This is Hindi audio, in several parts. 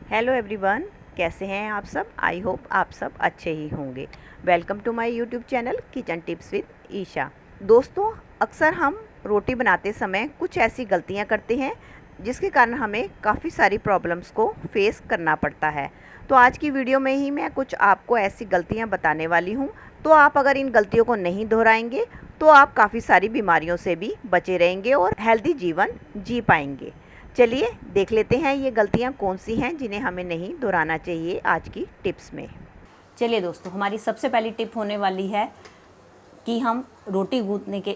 हेलो एवरीवन, कैसे हैं आप सब। आई होप आप सब अच्छे ही होंगे। Welcome to my YouTube channel kitchen tips with Isha. दोस्तों, अक्सर हम रोटी बनाते समय कुछ ऐसी गलतियां करते हैं जिसके कारण हमें काफ़ी सारी प्रॉब्लम्स को फेस करना पड़ता है। तो आज की वीडियो में ही मैं कुछ आपको ऐसी गलतियां बताने वाली हूं। तो आप अगर इन गलतियों को नहीं दोहराएंगे तो आप काफ़ी सारी बीमारियों से भी बचे रहेंगे और हेल्दी जीवन जी पाएंगे। चलिए देख लेते हैं ये गलतियां कौन सी हैं जिन्हें हमें नहीं दोहराना चाहिए आज की टिप्स में। चलिए दोस्तों, हमारी सबसे पहली टिप होने वाली है कि हम रोटी गूंथने के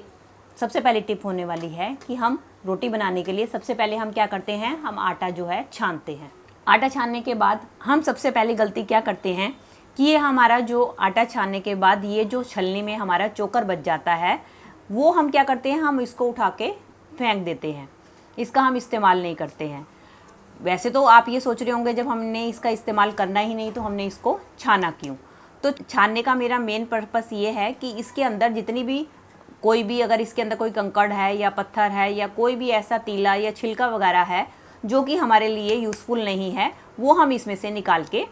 सबसे पहली टिप होने वाली है कि हम रोटी बनाने के लिए सबसे पहले हम क्या करते हैं, हम आटा जो है छानते हैं। आटा छानने के बाद हम सबसे पहली गलती क्या करते हैं कि ये हमारा जो आटा छानने के बाद ये जो छलनी में हमारा चोकर बच जाता है वो हम क्या करते हैं, हम इसको उठा के फेंक देते हैं। इसका हम इस्तेमाल नहीं करते हैं। वैसे तो आप ये सोच रहे होंगे जब हमने इसका इस्तेमाल करना ही नहीं तो हमने इसको छाना क्यों। तो छानने का मेरा मेन पर्पस ये है कि इसके अंदर जितनी भी कोई भी अगर इसके अंदर कोई कंकड़ है या पत्थर है या कोई भी ऐसा तीला या छिलका वगैरह है जो कि हमारे लिए यूज़फुल नहीं है, वो हम इसमें से निकाल के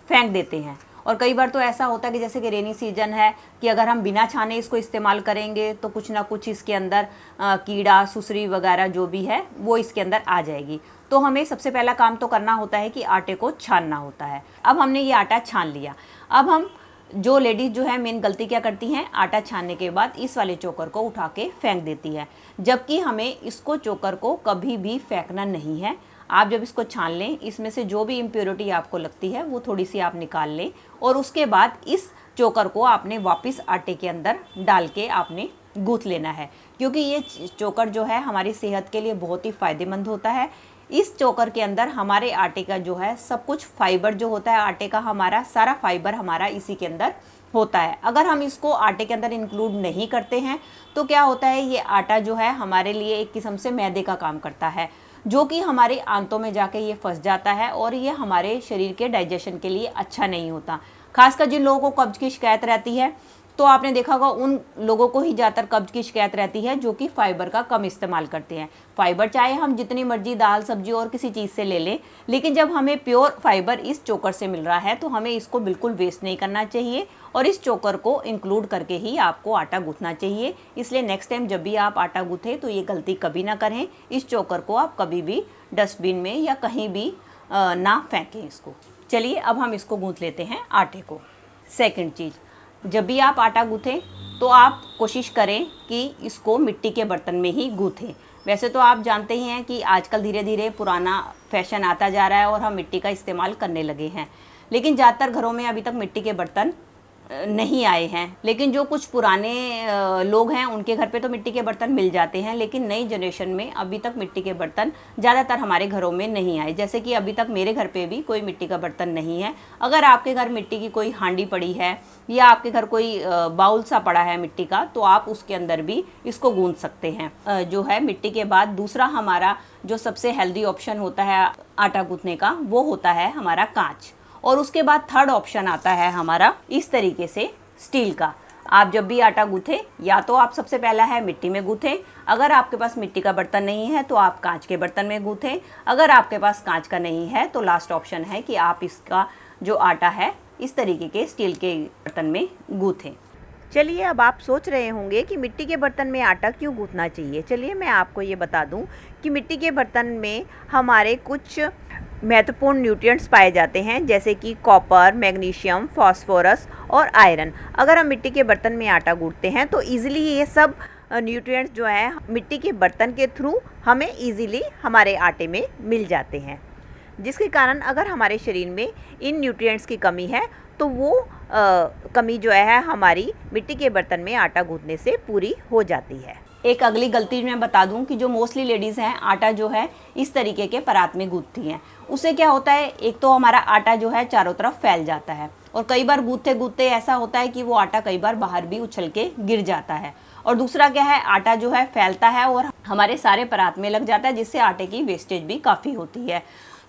फेंक देते हैं। और कई बार तो ऐसा होता है कि जैसे कि रेनी सीजन है कि अगर हम बिना छाने इसको इस्तेमाल करेंगे तो कुछ ना कुछ इसके अंदर कीड़ा सुसरी वगैरह जो भी है वो इसके अंदर आ जाएगी। तो हमें सबसे पहला काम तो करना होता है कि आटे को छानना होता है। अब हमने ये आटा छान लिया। अब हम जो लेडीज़ जो है मेन गलती क्या करती हैं, आटा छानने के बाद इस वाले चोकर को उठा के फेंक देती है, जबकि हमें इसको चोकर को कभी भी फेंकना नहीं है। आप जब इसको छान लें, इसमें से जो भी इम्प्योरिटी आपको लगती है वो थोड़ी सी आप निकाल लें और उसके बाद इस चोकर को आपने वापस आटे के अंदर डाल के आपने गूँथ लेना है, क्योंकि ये चोकर जो है हमारी सेहत के लिए बहुत ही फ़ायदेमंद होता है। इस चोकर के अंदर हमारे आटे का जो है सब कुछ फाइबर जो होता है आटे का, हमारा सारा फाइबर हमारा इसी के अंदर होता है। अगर हम इसको आटे के अंदर इंक्लूड नहीं करते हैं तो क्या होता है, ये आटा जो है हमारे लिए एक किस्म से मैदे का काम करता है, जो कि हमारे आंतों में जाके ये फंस जाता है और ये हमारे शरीर के डाइजेशन के लिए अच्छा नहीं होता। खासकर जिन लोगों को कब्ज की शिकायत रहती है तो आपने देखा होगा उन लोगों को ही ज़्यादातर कब्ज की शिकायत रहती है जो कि फाइबर का कम इस्तेमाल करते हैं। फाइबर चाहे हम जितनी मर्जी दाल सब्जी और किसी चीज़ से ले लें, लेकिन जब हमें प्योर फाइबर इस चोकर से मिल रहा है तो हमें इसको बिल्कुल वेस्ट नहीं करना चाहिए और इस चोकर को इंक्लूड करके ही आपको आटा गूँथना चाहिए। इसलिए नेक्स्ट टाइम जब भी आप आटा गूँथें तो ये गलती कभी ना करें, इस चोकर को आप कभी भी डस्टबिन में या कहीं भी ना फेंकें इसको। चलिए अब हम इसको गूँथ लेते हैं आटे को। सेकंड चीज़, जब भी आप आटा गूँथें तो आप कोशिश करें कि इसको मिट्टी के बर्तन में ही गूँथें। वैसे तो आप जानते ही हैं कि आजकल धीरे धीरे पुराना फैशन आता जा रहा है और हम मिट्टी का इस्तेमाल करने लगे हैं, लेकिन ज़्यादातर घरों में अभी तक मिट्टी के बर्तन नहीं आए हैं। लेकिन जो कुछ पुराने लोग हैं उनके घर पे तो मिट्टी के बर्तन मिल जाते हैं, लेकिन नई जनरेशन में अभी तक मिट्टी के बर्तन ज़्यादातर हमारे घरों में नहीं आए। जैसे कि अभी तक मेरे घर पे भी कोई मिट्टी का बर्तन नहीं है। अगर आपके घर मिट्टी की कोई हांडी पड़ी है या आपके घर कोई बाउल सा पड़ा है मिट्टी का, तो आप उसके अंदर भी इसको गूँथ सकते हैं। जो है मिट्टी के बाद दूसरा हमारा जो सबसे हेल्दी ऑप्शन होता है आटा गूँथने का वो होता है हमारा कांच। और उसके बाद थर्ड ऑप्शन आता है हमारा इस तरीके से स्टील का। आप जब भी आटा गूँथें या तो आप सबसे पहला है मिट्टी में गूँथें, अगर आपके पास मिट्टी का बर्तन नहीं है तो आप कांच के बर्तन में गूँथें, अगर आपके पास कांच का नहीं है तो लास्ट ऑप्शन है कि आप इसका जो आटा है इस तरीके के स्टील के बर्तन में गूँथें। चलिए, अब आप सोच रहे होंगे कि मिट्टी के बर्तन में आटा क्यों गूँथना चाहिए। चलिए मैं आपको ये बता दूं कि मिट्टी के बर्तन में हमारे कुछ महत्वपूर्ण न्यूट्रिएंट्स पाए जाते हैं, जैसे कि कॉपर, मैग्नीशियम, फास्फोरस और आयरन। अगर हम मिट्टी के बर्तन में आटा गूँथते हैं तो ईजिली ये सब न्यूट्रिएंट्स जो है मिट्टी के बर्तन के थ्रू हमें ईजिली हमारे आटे में मिल जाते हैं, जिसके कारण अगर हमारे शरीर में इन न्यूट्रिएंट्स की कमी है तो वो कमी जो है हमारी मिट्टी के बर्तन में आटा गूँथने से पूरी हो जाती है। एक अगली गलती मैं बता दूं कि जो मोस्टली लेडीज़ हैं आटा जो है इस तरीके के परात में गूँथती हैं। उससे क्या होता है, एक तो हमारा आटा जो है चारों तरफ फैल जाता है और कई बार गूँथते गूँथते ऐसा होता है कि वो आटा कई बार बाहर भी उछल के गिर जाता है। और दूसरा क्या है, आटा जो है फैलता है और हमारे सारे परात में लग जाता है, जिससे आटे की वेस्टेज भी काफ़ी होती है।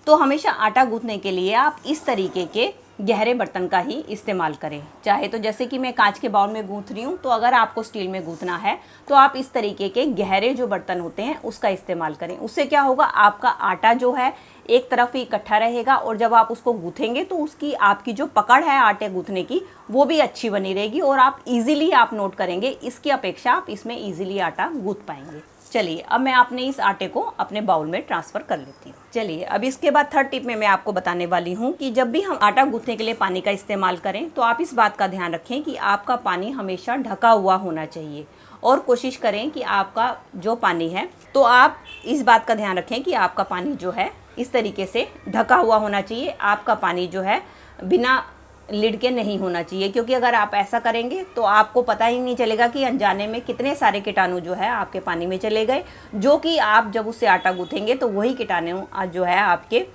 तो हमेशा आटा गूँथने के लिए आप इस तरीके के गहरे बर्तन का ही इस्तेमाल करें। चाहे तो जैसे कि मैं कांच के बाउल में गूंथ रही हूँ, तो अगर आपको स्टील में गूंथना है तो आप इस तरीके के गहरे जो बर्तन होते हैं उसका इस्तेमाल करें। उससे क्या होगा, आपका आटा जो है एक तरफ ही इकट्ठा रहेगा और जब आप उसको गूंथेंगे तो उसकी आपकी जो पकड़ है आटे गूंथने की वो भी अच्छी बनी रहेगी और आप इजीली आप नोट करेंगे, इसकी अपेक्षा आप इसमें इजीली आटा गूंथ पाएंगे। चलिए अब मैं अपने इस आटे को अपने बाउल में ट्रांसफ़र कर लेती हूँ। चलिए अब इसके बाद थर्ड टिप में मैं आपको बताने वाली हूँ कि जब भी हम आटा गूंथने के लिए पानी का इस्तेमाल करें तो आप इस बात का ध्यान रखें कि आपका पानी हमेशा ढका हुआ होना चाहिए और कोशिश करें कि आपका जो पानी है, तो आप इस बात का ध्यान रखें कि आपका पानी जो है इस तरीके से ढका हुआ होना चाहिए। आपका पानी जो है बिना लिड के नहीं होना चाहिए, क्योंकि अगर आप ऐसा करेंगे तो आपको पता ही नहीं चलेगा कि अनजाने में कितने सारे कीटाणु जो है आपके पानी में चले गए, जो कि आप जब उससे आटा गूंथेंगे तो वही कीटाणु जो है आपके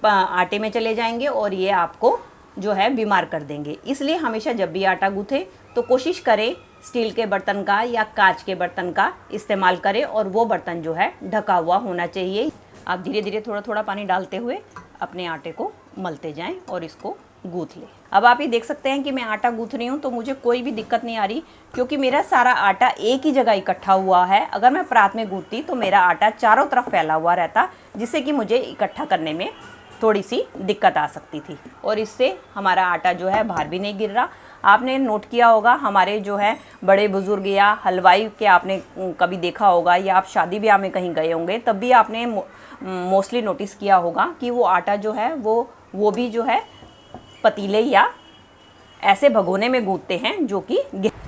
आटे में चले जाएंगे और ये आपको जो है बीमार कर देंगे। इसलिए हमेशा जब भी आटा गूंथे तो कोशिश करें स्टील के बर्तन का या कांच के बर्तन का इस्तेमाल करें और वो बर्तन जो है ढका हुआ होना चाहिए। आप धीरे धीरे थोड़ा थोड़ा पानी डालते हुए अपने आटे को मलते जाएं और इसको गूंथ लें। अब आप ये देख सकते हैं कि मैं आटा गूंथ रही हूँ तो मुझे कोई भी दिक्कत नहीं आ रही, क्योंकि मेरा सारा आटा एक ही जगह इकट्ठा हुआ है। अगर मैं परात में गूंथती तो मेरा आटा चारों तरफ फैला हुआ रहता, जिससे कि मुझे इकट्ठा करने में थोड़ी सी दिक्कत आ सकती थी और इससे हमारा आटा जो है बाहर भी नहीं गिर रहा। आपने नोट किया होगा हमारे जो है बड़े बुजुर्ग या हलवाई के आपने कभी देखा होगा, या आप शादी ब्याह में कहीं गए होंगे तब भी आपने मोस्टली नोटिस किया होगा कि वो आटा जो है वो भी जो है पतीले या ऐसे भगोने में गूंथते हैं जो कि।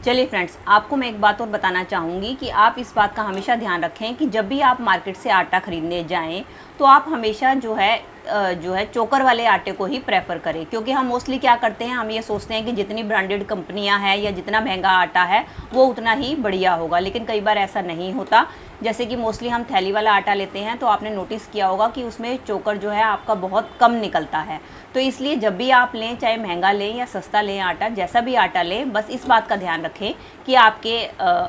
चलिए फ्रेंड्स, आपको मैं एक बात और बताना चाहूँगी कि आप इस बात का हमेशा ध्यान रखें कि जब भी आप मार्केट से आटा ख़रीदने जाएं तो आप हमेशा जो है चोकर वाले आटे को ही प्रेफर करें, क्योंकि हम मोस्टली क्या करते हैं, हम ये सोचते हैं कि जितनी ब्रांडेड कंपनियां हैं या जितना महंगा आटा है वो उतना ही बढ़िया होगा, लेकिन कई बार ऐसा नहीं होता। जैसे कि मोस्टली हम थैली वाला आटा लेते हैं तो आपने नोटिस किया होगा कि उसमें चोकर जो है आपका बहुत कम निकलता है। तो इसलिए जब भी आप लें, चाहे महंगा लें या सस्ता लें आटा, जैसा भी आटा लें, बस इस बात का ध्यान रखें कि आपके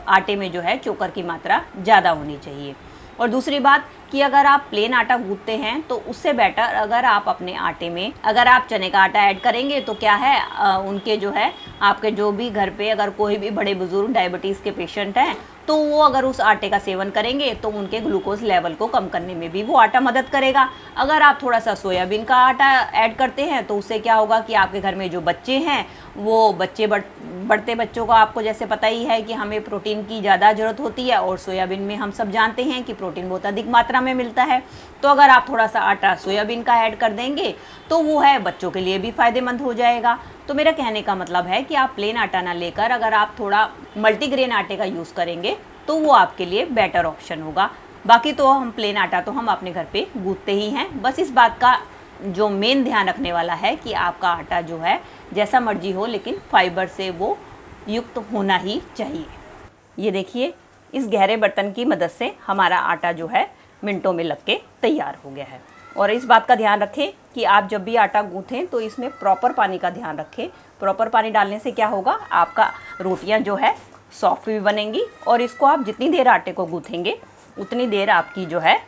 आटे में जो है चोकर की मात्रा ज़्यादा होनी चाहिए। और दूसरी बात कि अगर आप प्लेन आटा गूंथते हैं तो उससे बेटर अगर आप अपने आटे में अगर आप चने का आटा ऐड करेंगे तो क्या है, उनके जो है आपके जो भी घर पे अगर कोई भी बड़े बुजुर्ग डायबिटीज़ के पेशेंट हैं तो वो अगर उस आटे का सेवन करेंगे तो उनके ग्लूकोज लेवल को कम करने में भी वो आटा मदद करेगा। अगर आप थोड़ा सा सोयाबीन का आटा ऐड करते हैं तो उससे क्या होगा कि आपके घर में जो बच्चे हैं वो बढ़ते बच्चों को आपको जैसे पता ही है कि हमें प्रोटीन की ज़्यादा ज़रूरत होती है और सोयाबीन में हम सब जानते हैं कि प्रोटीन बहुत अधिक मात्रा में मिलता है। तो अगर आप थोड़ा सा आटा सोयाबीन का ऐड कर देंगे तो वो है बच्चों के लिए भी फ़ायदेमंद हो जाएगा। तो मेरा कहने का मतलब है कि आप प्लेन आटा ना लेकर अगर आप थोड़ा मल्टीग्रेन आटे का यूज़ करेंगे तो वो आपके लिए बेटर ऑप्शन होगा। बाकी तो हम प्लेन आटा तो हम अपने घर पे गूंथते ही हैं। बस इस बात का जो मेन ध्यान रखने वाला है कि आपका आटा जो है जैसा मर्जी हो लेकिन फाइबर से वो युक्त होना ही चाहिए। ये देखिए, इस गहरे बर्तन की मदद से हमारा आटा जो है मिनटों में लग के तैयार हो गया है। और इस बात का ध्यान रखें कि आप जब भी आटा गूंथें तो इसमें प्रॉपर पानी का ध्यान रखें। प्रॉपर पानी डालने से क्या होगा, आपका रोटियां जो है सॉफ्ट भी बनेंगी और इसको आप जितनी देर आटे को गूंथेंगे उतनी देर आपकी जो है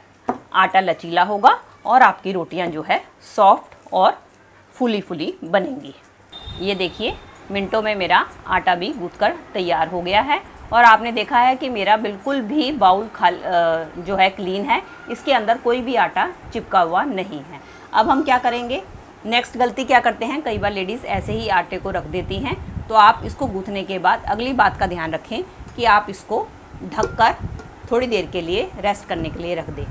आटा लचीला होगा और आपकी रोटियां जो है सॉफ्ट और फूली फूली बनेंगी। ये देखिए, मिनटों में मेरा आटा भी गूंथकर तैयार हो गया है और आपने देखा है कि मेरा बिल्कुल भी बाउल जो है क्लीन है, इसके अंदर कोई भी आटा चिपका हुआ नहीं है। अब हम क्या करेंगे, नेक्स्ट गलती क्या करते हैं, कई बार लेडीज़ ऐसे ही आटे को रख देती हैं। तो आप इसको गूंथने के बाद अगली बात का ध्यान रखें कि आप इसको ढककर थोड़ी देर के लिए रेस्ट करने के लिए रख दें।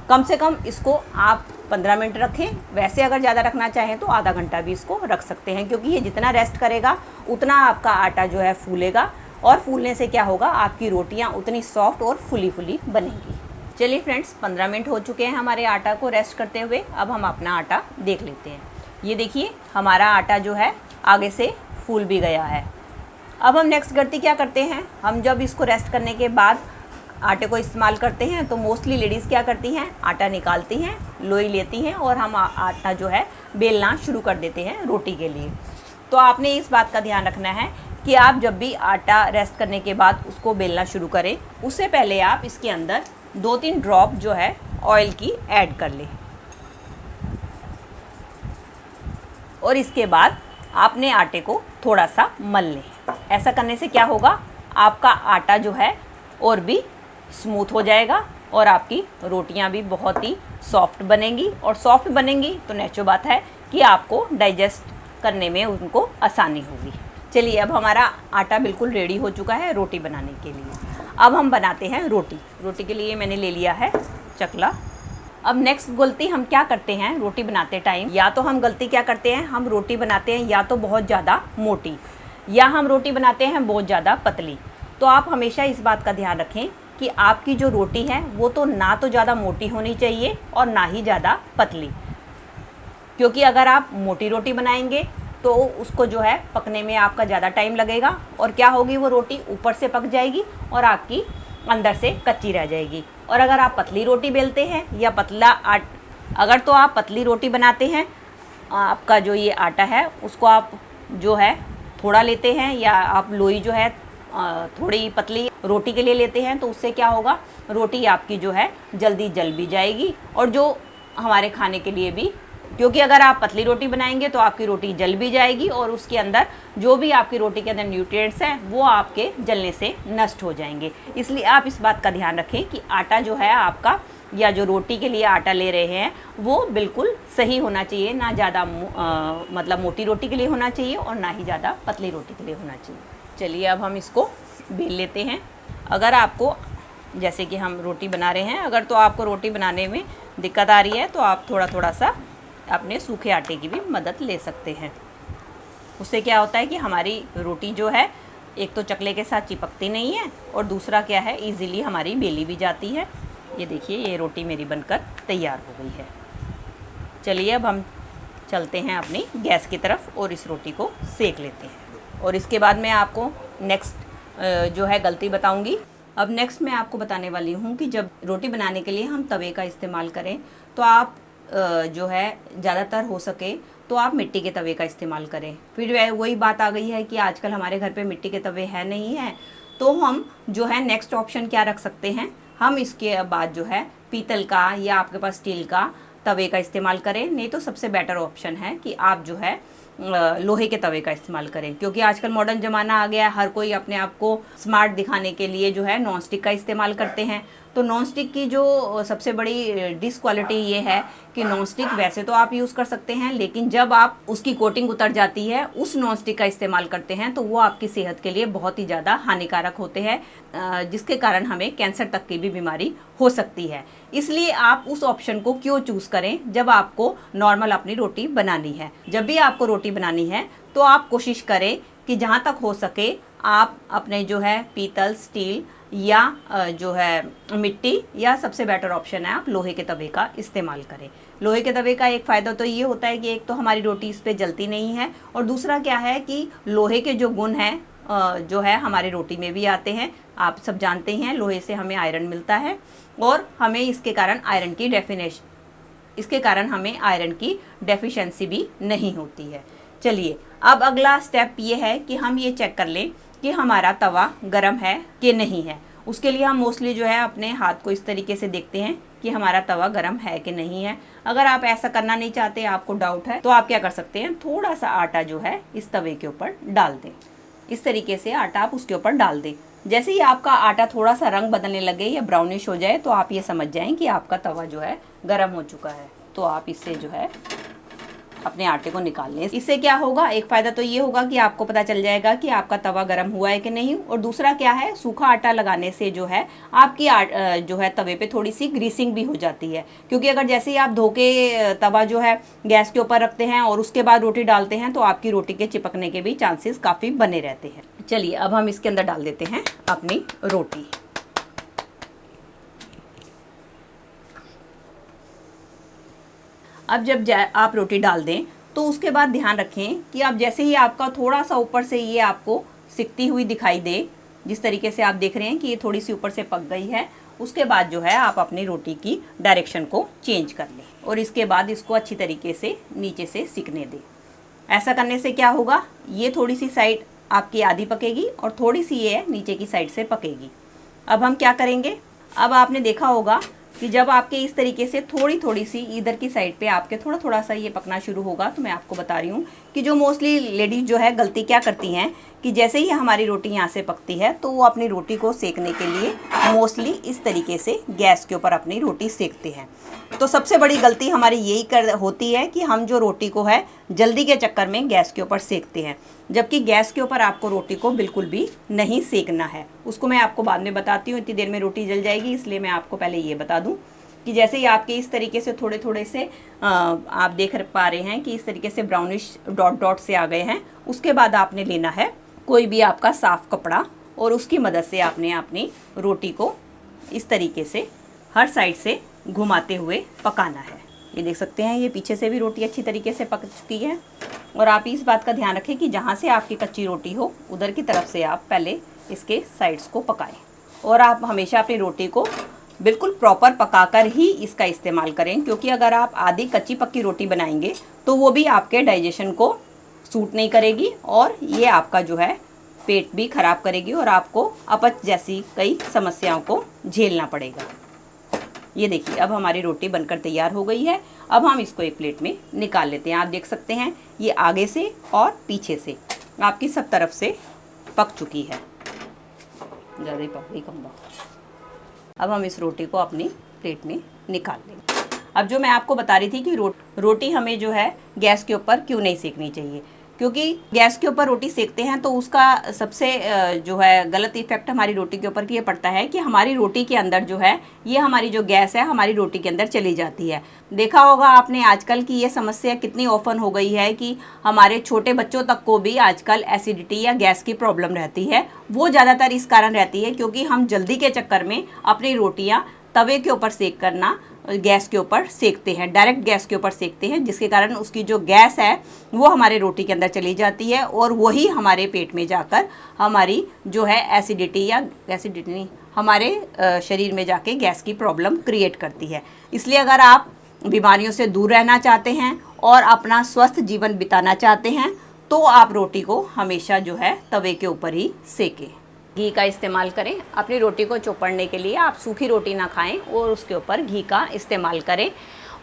कम से कम इसको आप 15 मिनट रखें। वैसे अगर ज़्यादा रखना चाहें तो आधा घंटा भी इसको रख सकते हैं, क्योंकि ये जितना रेस्ट करेगा उतना आपका आटा जो है फूलेगा और फूलने से क्या होगा, आपकी रोटियां उतनी सॉफ्ट और फुली फुली बनेंगी। चलिए फ्रेंड्स, 15 मिनट हो चुके हैं हमारे आटा को रेस्ट करते हुए। अब हम अपना आटा देख लेते हैं। ये देखिए, हमारा आटा जो है आगे से फूल भी गया है। अब हम नेक्स्ट गलती क्या करते हैं, हम जब इसको रेस्ट करने के बाद आटे को इस्तेमाल करते हैं तो मोस्टली लेडीज़ क्या करती हैं, आटा निकालती हैं, लोई लेती हैं और हम आटा जो है बेलना शुरू कर देते हैं रोटी के लिए। तो आपने इस बात का ध्यान रखना है कि आप जब भी आटा रेस्ट करने के बाद उसको बेलना शुरू करें, उससे पहले आप इसके अंदर 2-3 ड्रॉप जो है ऑयल की ऐड कर लें और इसके बाद आपने आटे को थोड़ा सा मल लें। ऐसा करने से क्या होगा, आपका आटा जो है और भी स्मूथ हो जाएगा और आपकी रोटियां भी बहुत ही सॉफ्ट बनेंगी, और सॉफ्ट बनेंगी तो नेचुरल बात है कि आपको डाइजेस्ट करने में उनको आसानी होगी। चलिए, अब हमारा आटा बिल्कुल रेडी हो चुका है रोटी बनाने के लिए। अब हम बनाते हैं रोटी। रोटी के लिए मैंने ले लिया है चकला। अब नेक्स्ट गलती हम क्या करते हैं रोटी बनाते टाइम, या तो हम गलती क्या करते हैं, हम रोटी बनाते हैं या तो बहुत ज़्यादा मोटी, या हम रोटी बनाते हैं बहुत ज़्यादा पतली। तो आप हमेशा इस बात का ध्यान रखें कि आपकी जो रोटी है वो तो ना तो ज़्यादा मोटी होनी चाहिए और ना ही ज़्यादा पतली, क्योंकि अगर आप मोटी रोटी बनाएंगे तो उसको जो है पकने में आपका ज़्यादा टाइम लगेगा, और क्या होगी, वो रोटी ऊपर से पक जाएगी और आपकी अंदर से कच्ची रह जाएगी। और अगर आप पतली रोटी बेलते हैं या अगर तो आप पतली रोटी बनाते हैं, आपका जो ये आटा है उसको आप जो है थोड़ा लेते हैं, या आप लोई जो है थोड़ी पतली रोटी के लिए लेते हैं, तो उससे क्या होगा, रोटी आपकी जो है जल्दी जल भी जाएगी, और जो हमारे खाने के लिए भी, क्योंकि अगर आप पतली रोटी बनाएंगे तो आपकी रोटी जल भी जाएगी और उसके अंदर जो भी आपकी रोटी के अंदर न्यूट्रिएंट्स हैं वो आपके जलने से नष्ट हो जाएंगे। इसलिए आप इस बात का ध्यान रखें कि आटा जो है आपका, या जो रोटी के लिए आटा ले रहे हैं, वो बिल्कुल सही होना चाहिए, ना ज़्यादा मतलब मोटी रोटी के लिए होना चाहिए और ना ही ज़्यादा पतली रोटी के लिए होना चाहिए। चलिए, अब हम इसको बेल लेते हैं। अगर आपको, जैसे कि हम रोटी बना रहे हैं, अगर तो आपको रोटी बनाने में दिक्कत आ रही है तो आप थोड़ा सा अपने सूखे आटे की भी मदद ले सकते हैं। उससे क्या होता है कि हमारी रोटी जो है एक तो चकले के साथ चिपकती नहीं है, और दूसरा क्या है, इजीली हमारी बेली भी जाती है। ये देखिए, ये रोटी मेरी बनकर तैयार हो गई है। चलिए, अब हम चलते हैं अपनी गैस की तरफ और इस रोटी को सेक लेते हैं, और इसके बाद मैं आपको नेक्स्ट जो है गलती बताऊंगी। अब नेक्स्ट मैं आपको बताने वाली हूँ कि जब रोटी बनाने के लिए हम तवे का इस्तेमाल करें तो आप जो है ज़्यादातर हो सके तो आप मिट्टी के तवे का इस्तेमाल करें। फिर वही बात आ गई है कि आजकल हमारे घर पे मिट्टी के तवे है नहीं है, तो हम जो है नेक्स्ट ऑप्शन क्या रख सकते हैं, हम इसके बाद जो है पीतल का या आपके पास स्टील का तवे का इस्तेमाल करें। नहीं तो सबसे बेटर ऑप्शन है कि आप जो है लोहे के तवे का इस्तेमाल करें, क्योंकि आजकल मॉडर्न ज़माना आ गया है, हर कोई अपने आप को स्मार्ट दिखाने के लिए जो है नॉन स्टिक का इस्तेमाल करते हैं। तो नॉन स्टिक की जो सबसे बड़ी डिसक्वालिटी ये है कि नॉन स्टिक वैसे तो आप यूज़ कर सकते हैं, लेकिन जब आप उसकी कोटिंग उतर जाती है, उस नॉन स्टिक का इस्तेमाल करते हैं, तो वो आपकी सेहत के लिए बहुत ही ज़्यादा हानिकारक होते हैं, जिसके कारण हमें कैंसर तक की भी बीमारी हो सकती है। इसलिए आप उस ऑप्शन को क्यों चूज़ करें जब आपको नॉर्मल अपनी रोटी बनानी है। जब भी आपको रोटी बनानी है तो आप कोशिश करें कि जहाँ तक हो सके आप अपने जो है पीतल, स्टील या जो है मिट्टी, या सबसे बेटर ऑप्शन है आप लोहे के तवे का इस्तेमाल करें। लोहे के तवे का एक फ़ायदा तो ये होता है कि एक तो हमारी रोटी इस पे जलती नहीं है, और दूसरा क्या है कि लोहे के जो गुण हैं जो है हमारी रोटी में भी आते हैं। आप सब जानते हैं लोहे से हमें आयरन मिलता है, और हमें इसके कारण हमें आयरन की डेफिशिएंसी भी नहीं होती है। चलिए, अब अगला स्टेप ये है कि हम ये चेक कर लें कि हमारा तवा गर्म है कि नहीं है। उसके लिए हम मोस्टली जो है अपने हाथ को इस तरीके से देखते हैं कि हमारा तवा गर्म है कि नहीं है। अगर आप ऐसा करना नहीं चाहते, आपको डाउट है, तो आप क्या कर सकते हैं, थोड़ा सा आटा जो है इस तवे के ऊपर डाल दें। इस तरीके से आटा आप उसके ऊपर डाल दें। जैसे ही आपका आटा थोड़ा सा रंग बदलने लगे या ब्राउनिश हो जाए, तो आप ये समझ जाएं कि आपका तवा जो है गर्म हो चुका है। तो आप इससे जो है अपने आटे को निकाल लें। इससे क्या होगा, एक फ़ायदा तो ये होगा कि आपको पता चल जाएगा कि आपका तवा गर्म हुआ है कि नहीं, और दूसरा क्या है, सूखा आटा लगाने से जो है आपकी जो है तवे पे थोड़ी सी ग्रीसिंग भी हो जाती है। क्योंकि अगर जैसे ही आप धो के तवा जो है गैस के ऊपर रखते हैं और उसके बाद रोटी डालते हैं, तो आपकी रोटी के चिपकने के भी चांसेस काफ़ी बने रहते हैं। चलिए, अब हम इसके अंदर डाल देते हैं अपनी रोटी। अब जब आप रोटी डाल दें तो उसके बाद ध्यान रखें कि आप जैसे ही आपका थोड़ा सा ऊपर से ये आपको सिकती हुई दिखाई दे, जिस तरीके से आप देख रहे हैं कि ये थोड़ी सी ऊपर से पक गई है, उसके बाद जो है आप अपनी रोटी की डायरेक्शन को चेंज कर लें और इसके बाद इसको अच्छी तरीके से नीचे से सिकने दें। ऐसा करने से क्या होगा, ये थोड़ी सी साइड आपकी आधी पकेगी और थोड़ी सी ये नीचे की साइड से पकेगी। अब हम क्या करेंगे, अब आपने देखा होगा कि जब आपके इस तरीके से थोड़ी थोड़ी सी इधर की साइड पे आपके थोड़ा थोड़ा सा ये पकना शुरू होगा, तो मैं आपको बता रही हूँ कि जो मोस्टली लेडीज जो है गलती क्या करती हैं कि जैसे ही हमारी रोटी यहाँ से पकती है तो वो अपनी रोटी को सेकने के लिए मोस्टली इस तरीके से गैस के ऊपर अपनी रोटी सेकते हैं। तो सबसे बड़ी गलती हमारी यही होती है कि हम जो रोटी को है जल्दी के चक्कर में गैस के ऊपर सेकते हैं, जबकि गैस के ऊपर आपको रोटी को बिल्कुल भी नहीं सेकना है। उसको मैं आपको बाद में बताती हूँ, इतनी देर में रोटी जल जाएगी, इसलिए मैं आपको पहले ये बता दूँ कि जैसे ही आपके इस तरीके से थोड़े थोड़े से आप देख पा रहे हैं कि इस तरीके से ब्राउनिश डॉट डॉट से आ गए हैं, उसके बाद आपने लेना है कोई भी आपका साफ़ कपड़ा और उसकी मदद से आपने अपनी रोटी को इस तरीके से हर साइड से घुमाते हुए पकाना है। ये देख सकते हैं, ये पीछे से भी रोटी अच्छी तरीके से पक चुकी है। और आप इस बात का ध्यान रखें कि जहाँ से आपकी कच्ची रोटी हो उधर की तरफ से आप पहले इसके साइड्स को पकाएं। और आप हमेशा अपनी रोटी को बिल्कुल प्रॉपर पकाकर ही इसका इस्तेमाल करें, क्योंकि अगर आप आधी कच्ची पक्की रोटी बनाएंगे तो वो भी आपके डाइजेशन को सूट नहीं करेगी और ये आपका जो है पेट भी खराब करेगी और आपको अपच जैसी कई समस्याओं को झेलना पड़ेगा। ये देखिए, अब हमारी रोटी बनकर तैयार हो गई है। अब हम इसको एक प्लेट में निकाल लेते हैं। आप देख सकते हैं ये आगे से और पीछे से आपकी सब तरफ से पक चुकी है, ज़्यादा ही पक गई कम। अब हम इस रोटी को अपनी प्लेट में निकाल लेंगे। अब जो मैं आपको बता रही थी कि रोटी हमें जो है गैस के ऊपर क्यों नहीं सेकनी चाहिए, क्योंकि गैस के ऊपर रोटी सेकते हैं तो उसका सबसे जो है गलत इफेक्ट हमारी रोटी के ऊपर ये पड़ता है कि हमारी रोटी के अंदर जो है ये हमारी जो गैस है हमारी रोटी के अंदर चली जाती है। देखा होगा आपने आजकल की ये समस्या कितनी ओपन हो गई है कि हमारे छोटे बच्चों तक को भी आजकल एसिडिटी या गैस की प्रॉब्लम रहती है। वो ज़्यादातर इस कारण रहती है क्योंकि हम जल्दी के चक्कर में अपनी रोटियाँ तवे के ऊपर सेक करना गैस के ऊपर सेकते हैं, डायरेक्ट गैस के ऊपर सेकते हैं, जिसके कारण उसकी जो गैस है वो हमारे रोटी के अंदर चली जाती है और वही हमारे पेट में जाकर हमारी जो है एसिडिटी नहीं, हमारे शरीर में जाके गैस की प्रॉब्लम क्रिएट करती है। इसलिए अगर आप बीमारियों से दूर रहना चाहते हैं और अपना स्वस्थ जीवन बिताना चाहते हैं तो आप रोटी को हमेशा जो है तवे के ऊपर ही सेकें। घी का इस्तेमाल करें। अपनी रोटी को चौपड़ने के लिए आप सूखी रोटी ना खाएं और उसके ऊपर घी का इस्तेमाल करें।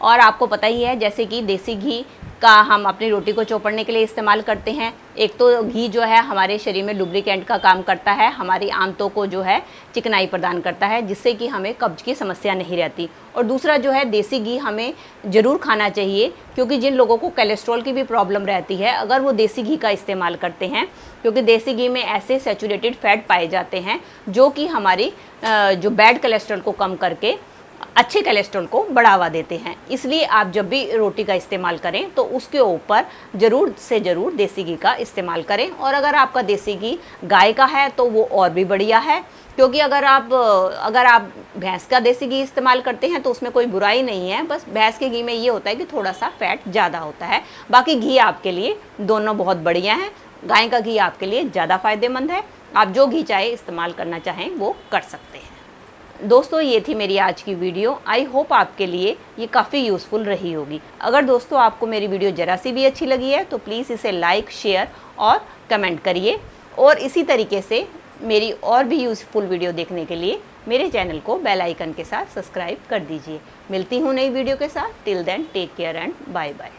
और आपको पता ही है जैसे कि देसी घी का हम अपनी रोटी को चौपड़ने के लिए इस्तेमाल करते हैं। एक तो घी जो है हमारे शरीर में लुब्रिकेंट का काम करता है, हमारी आंतों को जो है चिकनाई प्रदान करता है, जिससे कि हमें कब्ज की समस्या नहीं रहती। और दूसरा जो है देसी घी हमें ज़रूर खाना चाहिए, क्योंकि जिन लोगों को कोलेस्ट्रॉल की भी प्रॉब्लम रहती है अगर वो देसी घी का इस्तेमाल करते हैं, क्योंकि देसी घी में ऐसे सैचुरेटेड फैट पाए जाते हैं जो कि हमारी जो बैड कोलेस्ट्रॉल को कम करके अच्छे कोलेस्ट्रॉल को बढ़ावा देते हैं। इसलिए आप जब भी रोटी का इस्तेमाल करें तो उसके ऊपर ज़रूर से ज़रूर देसी घी का इस्तेमाल करें। और अगर आपका देसी घी गाय का है तो वो और भी बढ़िया है, क्योंकि अगर आप भैंस का देसी घी इस्तेमाल करते हैं तो उसमें कोई बुराई नहीं है। बस भैंस के घी में ये होता है कि थोड़ा सा फैट ज़्यादा होता है। बाकी घी आपके लिए दोनों बहुत बढ़िया हैं। गाय का घी आपके लिए ज़्यादा फ़ायदेमंद है। आप जो घी चाहे इस्तेमाल करना चाहें वो कर सकते हैं। दोस्तों ये थी मेरी आज की वीडियो। आई होप आपके लिए ये काफ़ी यूज़फुल रही होगी। अगर दोस्तों आपको मेरी वीडियो ज़रा सी भी अच्छी लगी है तो प्लीज़ इसे लाइक, शेयर और कमेंट करिए। और इसी तरीके से मेरी और भी यूज़फुल वीडियो देखने के लिए मेरे चैनल को बेल आइकन के साथ सब्सक्राइब कर दीजिए। मिलती हूँ नई वीडियो के साथ। Till then take care and bye bye.